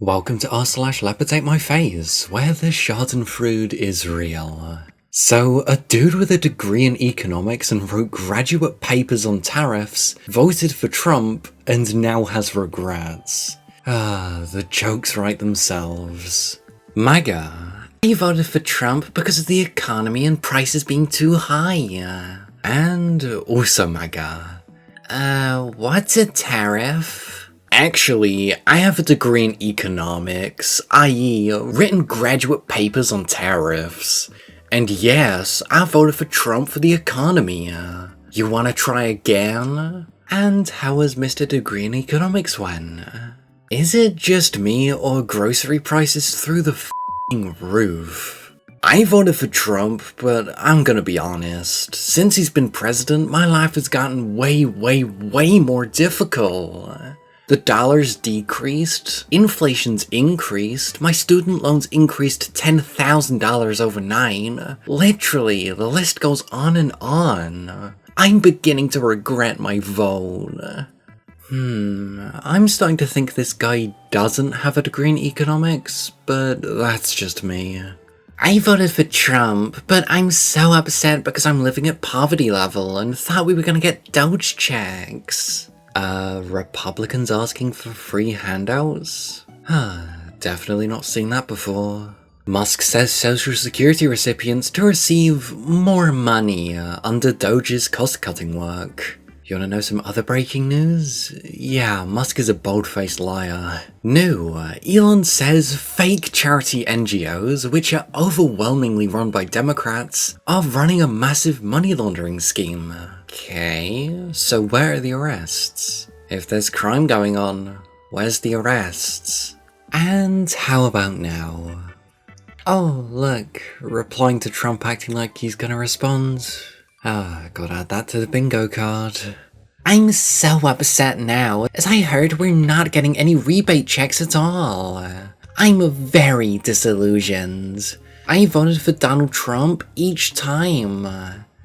Welcome to r/leopardsatemyface, where the schadenfreude is real. So, a dude with a degree in economics and wrote graduate papers on tariffs voted for Trump and now has regrets. The jokes write themselves. MAGA. I voted for Trump because of the economy and prices being too high. And also MAGA. What's a tariff? Actually, I have a degree in economics, i.e. written graduate papers on tariffs. And yes, I voted for Trump for the economy. You wanna try again? And how has Mr. Degree in Economics went? Is it just me or grocery prices through the f***ing roof? I voted for Trump, but I'm gonna be honest. Since he's been president, my life has gotten way more difficult. The dollar's decreased, inflation's increased, my student loans increased $10,000 overnight. Literally, the list goes on and on. I'm beginning to regret my vote. I'm starting to think this guy doesn't have a degree in economics, but that's just me. I voted for Trump, but I'm so upset because I'm living at poverty level and thought we were gonna get DOGE checks. Republicans asking for free handouts? Definitely not seen that before. Musk says Social Security recipients to receive more money under DOGE's cost-cutting work. You wanna know some other breaking news? Yeah, Musk is a bold-faced liar. New, Elon says fake charity NGOs, which are overwhelmingly run by Democrats, are running a massive money laundering scheme. Okay, so where are the arrests? If there's crime going on, where's the arrests? And how about now? Oh, look, replying to Trump acting like he's gonna respond. Gotta add that to the bingo card. I'm so upset now, as I heard we're not getting any rebate checks at all. I'm very disillusioned. I voted for Donald Trump each time.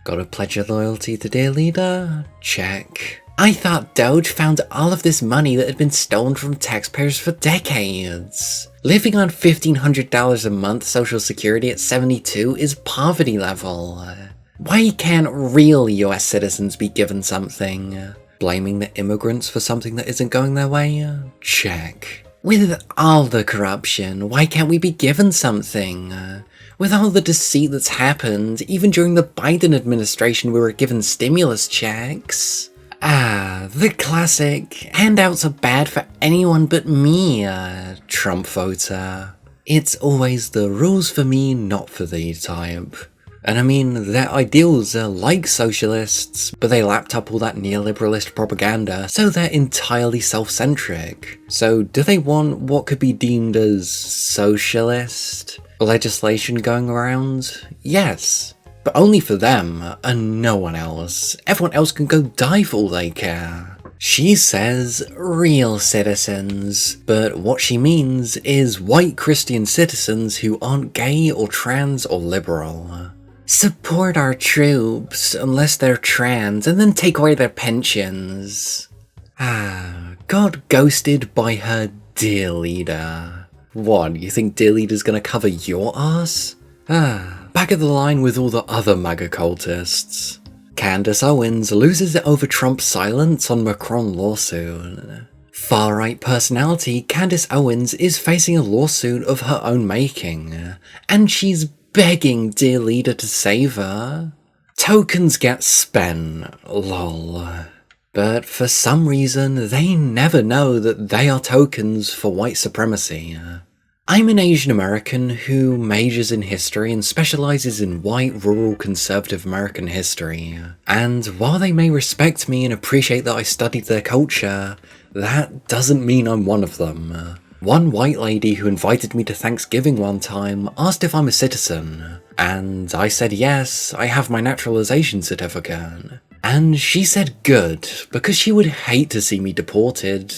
Gotta pledge your loyalty to dear leader? Check. I thought DOGE found all of this money that had been stolen from taxpayers for decades. Living on $1,500 a month Social Security at 72 is poverty level. Why can't real US citizens be given something? Blaming the immigrants for something that isn't going their way? Check. With all the corruption, why can't we be given something? With all the deceit that's happened, even during the Biden administration we were given stimulus checks. The classic, handouts are bad for anyone but me, Trump voter. It's always the rules for me, not for thee type. And I mean, their ideals are like socialists, but they lapped up all that neoliberalist propaganda, so they're entirely self-centric. So do they want what could be deemed as socialist legislation going around? Yes, but only for them and no one else. Everyone else can go die for all they care. She says real citizens, but what she means is white Christian citizens who aren't gay or trans or liberal. Support our troops unless they're trans and then take away their pensions. Got ghosted by her dear leader. What, you think dear leader's gonna cover your ass? Back of the line with all the other MAGA cultists. Candace Owens loses it over Trump's silence on Macron lawsuit. Far-right personality Candace Owens is facing a lawsuit of her own making, and she's begging dear leader to save her. Tokens get spent, lol. But for some reason, they never know that they are tokens for white supremacy. I'm an Asian American who majors in history and specializes in white, rural, conservative American history. And while they may respect me and appreciate that I studied their culture, that doesn't mean I'm one of them. One white lady who invited me to Thanksgiving one time asked if I'm a citizen, and I said yes, I have my naturalization certificate. And she said good, because she would hate to see me deported,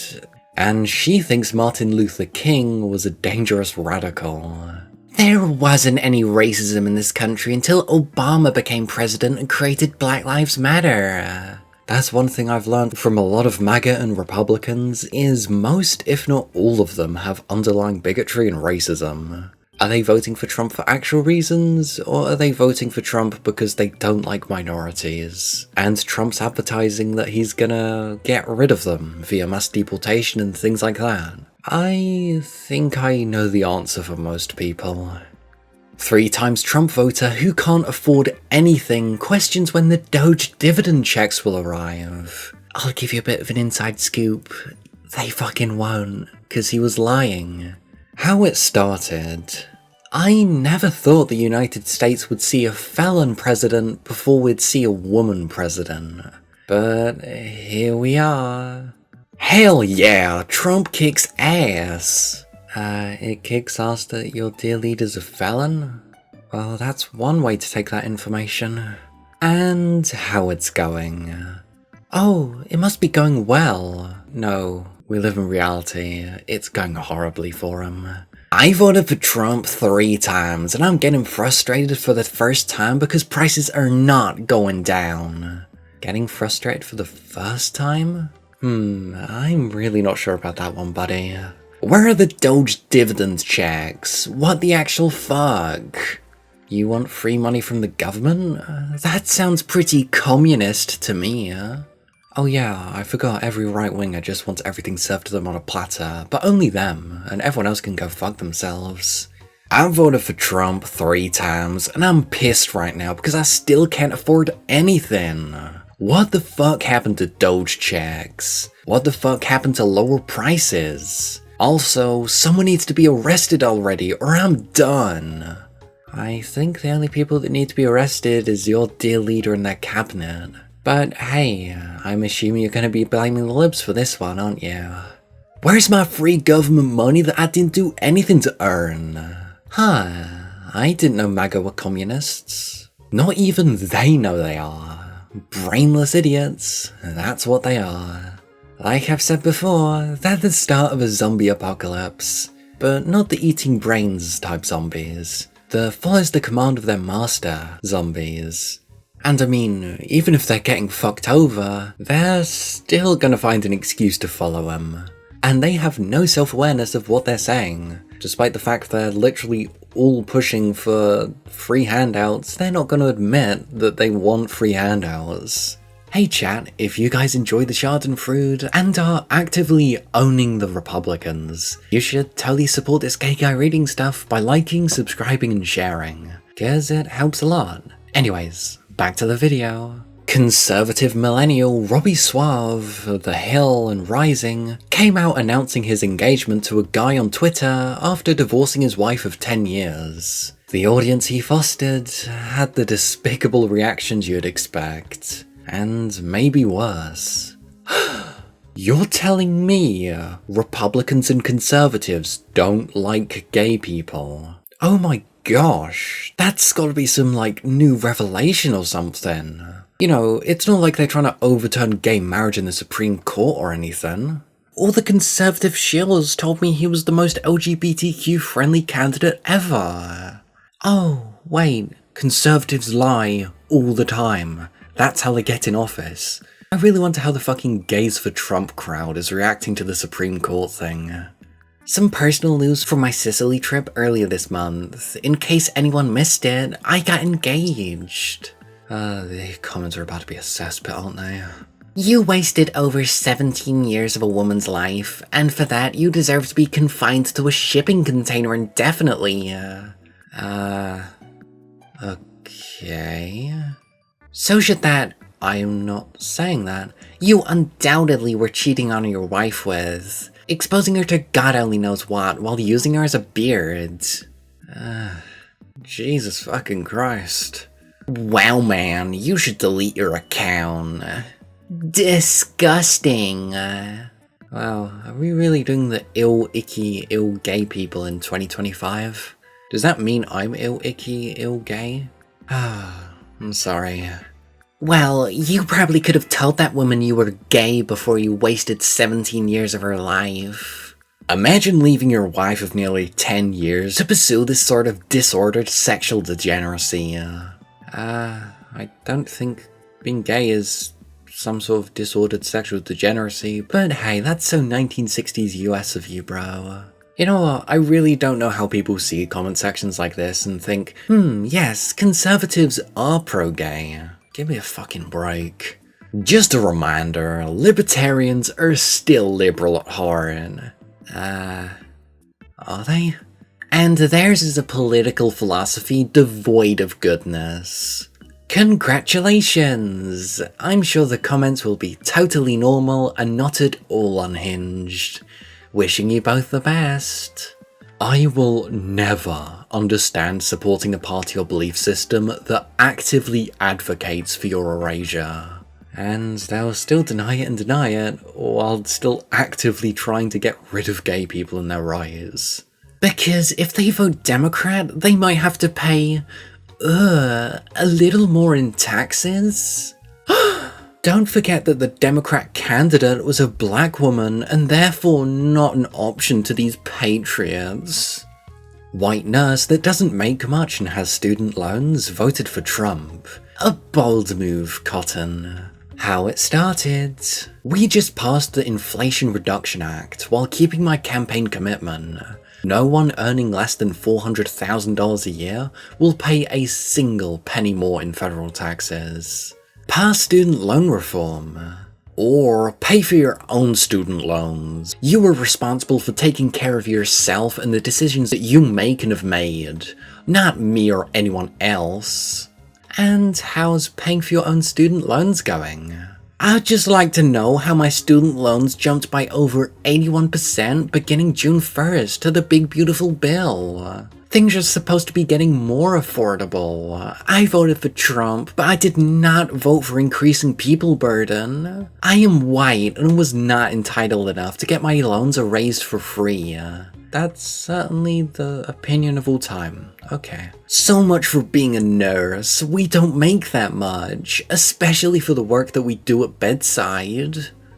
and she thinks Martin Luther King was a dangerous radical. There wasn't any racism in this country until Obama became president and created Black Lives Matter. That's one thing I've learned from a lot of MAGA and Republicans, is most, if not all of them, have underlying bigotry and racism. Are they voting for Trump for actual reasons, or are they voting for Trump because they don't like minorities? And Trump's advertising that he's gonna get rid of them via mass deportation and things like that. I think I know the answer for most people. 3 times Trump voter who can't afford anything questions when the DOGE dividend checks will arrive. I'll give you a bit of an inside scoop. They fucking won't, cause he was lying. How it started. I never thought the United States would see a felon president before we'd see a woman president. But here we are. Hell yeah, Trump kicks ass. It kicks ass that your dear leader's a felon? Well, that's one way to take that information. And how it's going. Oh, it must be going well. No, we live in reality. It's going horribly for him. I voted for Trump 3 times, and I'm getting frustrated for the first time because prices are not going down. Getting frustrated for the first time? I'm really not sure about that one, buddy. Where are the DOGE dividend checks? What the actual fuck? You want free money from the government? That sounds pretty communist to me. Oh yeah, I forgot every right-winger just wants everything served to them on a platter, but only them, and everyone else can go fuck themselves. I voted for Trump 3 times, and I'm pissed right now because I still can't afford anything. What the fuck happened to DOGE checks? What the fuck happened to lower prices? Also, someone needs to be arrested already, or I'm done. I think the only people that need to be arrested is your dear leader and their cabinet. But hey, I'm assuming you're gonna be blaming the libs for this one, aren't you? Where's my free government money that I didn't do anything to earn? I didn't know MAGA were communists. Not even they know they are. Brainless idiots, that's what they are. Like I've said before, they're the start of a zombie apocalypse, but not the eating brains type zombies. The follows the command of their master zombies. And I mean, even if they're getting fucked over, they're still gonna find an excuse to follow him. And they have no self-awareness of what they're saying. Despite the fact they're literally all pushing for free handouts, they're not gonna admit that they want free handouts. Hey chat, if you guys enjoy the Schadenfreude and are actively owning the Republicans, you should totally support this gay guy reading stuff by liking, subscribing and sharing, cause it helps a lot. Anyways, back to the video. Conservative millennial Robbie Suave of The Hill and Rising came out announcing his engagement to a guy on Twitter after divorcing his wife of 10 years. The audience he fostered had the despicable reactions you'd expect. And maybe worse. You're telling me Republicans and conservatives don't like gay people? Oh my gosh, that's gotta be some like new revelation or something. You know, it's not like they're trying to overturn gay marriage in the Supreme Court or anything. All the conservative shills told me he was the most LGBTQ friendly candidate ever. Oh, wait, conservatives lie all the time. That's how they get in office. I really wonder how the fucking gays for Trump crowd is reacting to the Supreme Court thing. Some personal news from my Sicily trip earlier this month. In case anyone missed it, I got engaged. The comments are about to be a cesspit, aren't they? You wasted over 17 years of a woman's life, and for that you deserve to be confined to a shipping container indefinitely. Okay. So should that, I am not saying that, you undoubtedly were cheating on your wife with, exposing her to God only knows what while using her as a beard. Jesus fucking Christ. Wow man, you should delete your account. Disgusting. Wow, are we really doing the ill, icky, ill gay people in 2025? Does that mean I'm ill, icky, ill gay? I'm sorry. Well, you probably could have told that woman you were gay before you wasted 17 years of her life. Imagine leaving your wife of nearly 10 years to pursue this sort of disordered sexual degeneracy. I don't think being gay is some sort of disordered sexual degeneracy, but hey, that's so 1960s US of you, bro. You know what, I really don't know how people see comment sections like this and think, yes, conservatives are pro-gay. Give me a fucking break. Just a reminder, libertarians are still liberal at heart. Are they? And theirs is a political philosophy devoid of goodness. Congratulations! I'm sure the comments will be totally normal and not at all unhinged. Wishing you both the best. I will never understand supporting a party or belief system that actively advocates for your erasure. And they'll still deny it, while still actively trying to get rid of gay people and their rights. Because if they vote Democrat, they might have to pay, a little more in taxes? Don't forget that the Democrat candidate was a black woman and therefore not an option to these patriots. White nurse that doesn't make much and has student loans voted for Trump. A bold move, Cotton. How it started. We just passed the Inflation Reduction Act while keeping my campaign commitment. No one earning less than $400,000 a year will pay a single penny more in federal taxes. Pass student loan reform. Or pay for your own student loans. You are responsible for taking care of yourself and the decisions that you make and have made, not me or anyone else. And how's paying for your own student loans going? I'd just like to know how my student loans jumped by over 81% beginning June 1st to the big beautiful bill. Things are supposed to be getting more affordable. I voted for Trump, but I did not vote for increasing people burden. I am white and was not entitled enough to get my loans erased for free. That's certainly the opinion of all time. Okay. So much for being a nurse. We don't make that much, especially for the work that we do at bedside.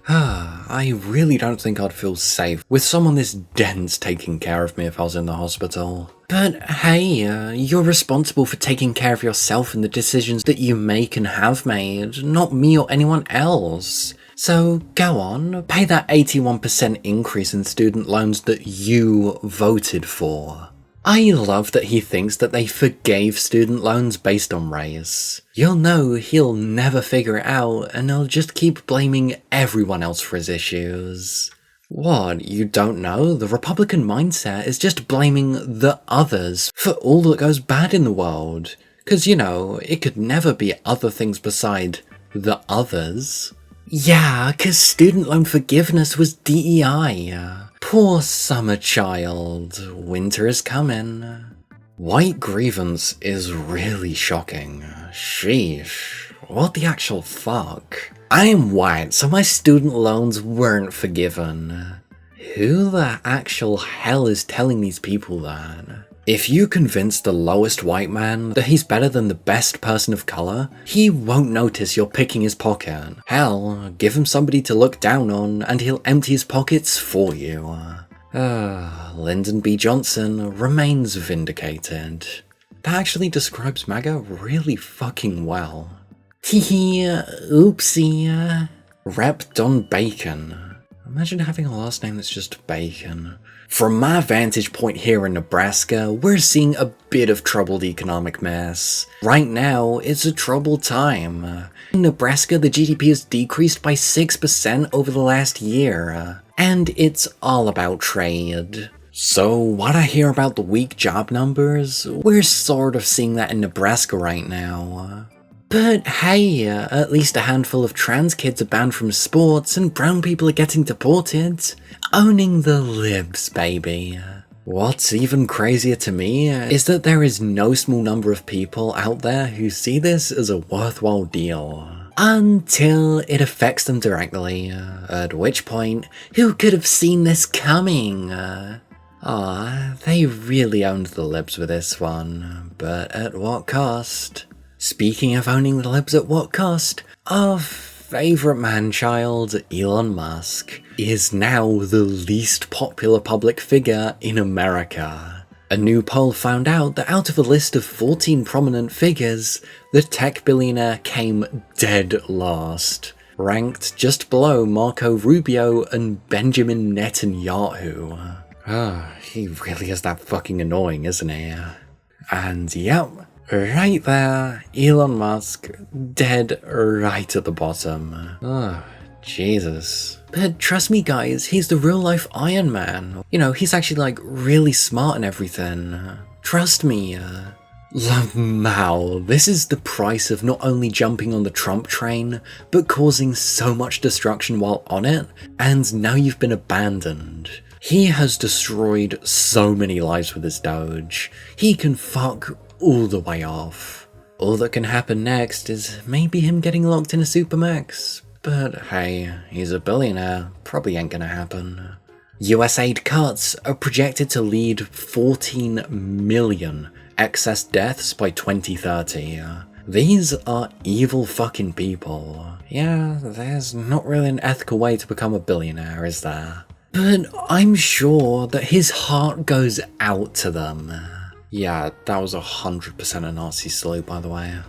I really don't think I'd feel safe with someone this dense taking care of me if I was in the hospital. But hey, you're responsible for taking care of yourself and the decisions that you make and have made, not me or anyone else. So go on, pay that 81% increase in student loans that you voted for. I love that he thinks that they forgave student loans based on race. You'll know he'll never figure it out and he'll just keep blaming everyone else for his issues. What, you don't know? The Republican mindset is just blaming the others for all that goes bad in the world. 'Cause you know, it could never be other things beside the others. Yeah, 'cause student loan forgiveness was DEI. Poor summer child, winter is coming. White grievance is really shocking. Sheesh, what the actual fuck? I am white, so my student loans weren't forgiven. Who the actual hell is telling these people that? If you convince the lowest white man that he's better than the best person of colour, he won't notice you're picking his pocket. Hell, give him somebody to look down on and he'll empty his pockets for you. Lyndon B. Johnson remains vindicated. That actually describes MAGA really fucking well. Hehe, oopsie. Rep Don Bacon. Imagine having a last name that's just Bacon. From my vantage point here in Nebraska, we're seeing a bit of troubled economic mess. Right now, it's a troubled time. In Nebraska, the GDP has decreased by 6% over the last year. And it's all about trade. So, what I hear about the weak job numbers, we're sort of seeing that in Nebraska right now. But hey, at least a handful of trans kids are banned from sports and brown people are getting deported. Owning the libs, baby. What's even crazier to me is that there is no small number of people out there who see this as a worthwhile deal. Until it affects them directly, at which point, who could have seen this coming? They really owned the libs with this one, but at what cost? Speaking of owning the libs at what cost, our favourite man-child, Elon Musk, is now the least popular public figure in America. A new poll found out that out of a list of 14 prominent figures, the tech billionaire came dead last. ranked just below Marco Rubio and Benjamin Netanyahu. He really is that fucking annoying, isn't he? And yep, right there, Elon Musk, dead right at the bottom. Jesus. But trust me guys, he's the real life Iron Man. You know, he's actually like really smart and everything. Trust me. Lamau, this is the price of not only jumping on the Trump train, but causing so much destruction while on it, and now you've been abandoned. He has destroyed so many lives with his Doge. He can fuck all the way off. All that can happen next is maybe him getting locked in a Supermax. But hey, he's a billionaire, probably ain't gonna happen. US aid cuts are projected to lead 14 million excess deaths by 2030. These are evil fucking people. Yeah, there's not really an ethical way to become a billionaire, is there? But I'm sure that his heart goes out to them. Yeah, that was 100% a Nazi salute, by the way.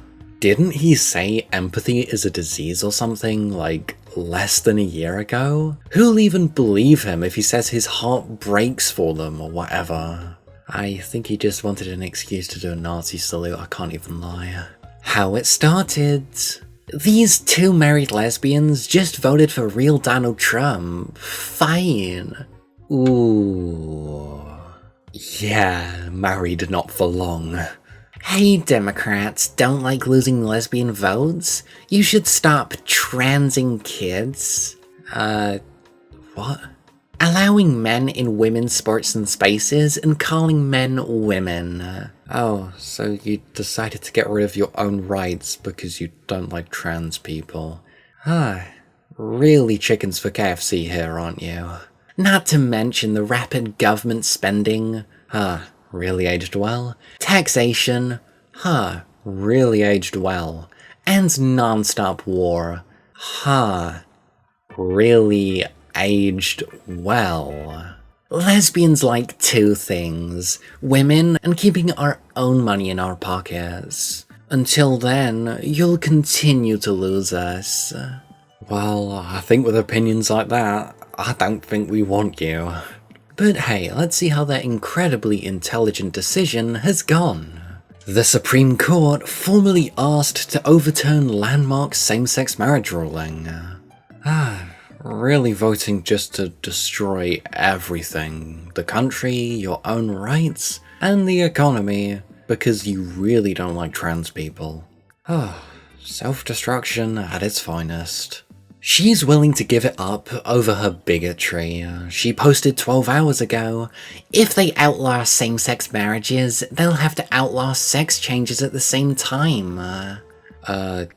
Didn't he say empathy is a disease or something, like, less than a year ago? Who'll even believe him if he says his heart breaks for them or whatever? I think he just wanted an excuse to do a Nazi salute, I can't even lie. How it started. These two married lesbians just voted for real Donald Trump. Fine. Ooh. Yeah, married not for long. Hey Democrats, don't like losing lesbian votes? You should stop transing kids. What? Allowing men in women's sports and spaces and calling men women. Oh, so you decided to get rid of your own rights because you don't like trans people. Really chickens for KFC here, aren't you? Not to mention the rapid government spending. Really aged well. Taxation. Really aged well. And non-stop war. Really aged well. Lesbians like two things: women and keeping our own money in our pockets. Until then, you'll continue to lose us. Well, I think with opinions like that, I don't think we want you. But hey, let's see how that incredibly intelligent decision has gone. The Supreme Court formally asked to overturn landmark same-sex marriage ruling. Really voting just to destroy everything. The country, your own rights, and the economy, because you really don't like trans people. Self-destruction at its finest. She's willing to give it up over her bigotry. She posted 12 hours ago, if they outlaw same-sex marriages, they'll have to outlaw sex changes at the same time. I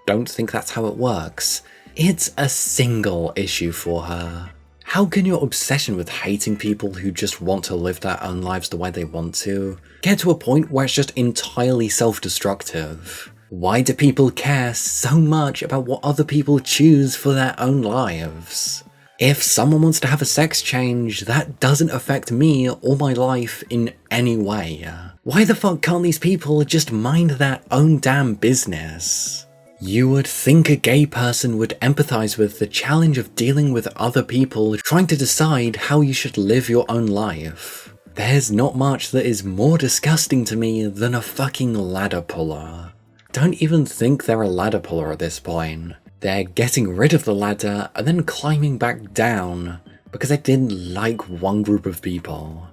don't think that's how it works. It's a single issue for her. How can your obsession with hating people who just want to live their own lives the way they want to get to a point where it's just entirely self-destructive? Why do people care so much about what other people choose for their own lives? If someone wants to have a sex change, that doesn't affect me or my life in any way. Why the fuck can't these people just mind their own damn business? You would think a gay person would empathize with the challenge of dealing with other people trying to decide how you should live your own life. There's not much that is more disgusting to me than a fucking ladder puller. Don't even think they're a ladder puller at this point. They're getting rid of the ladder and then climbing back down because they didn't like one group of people.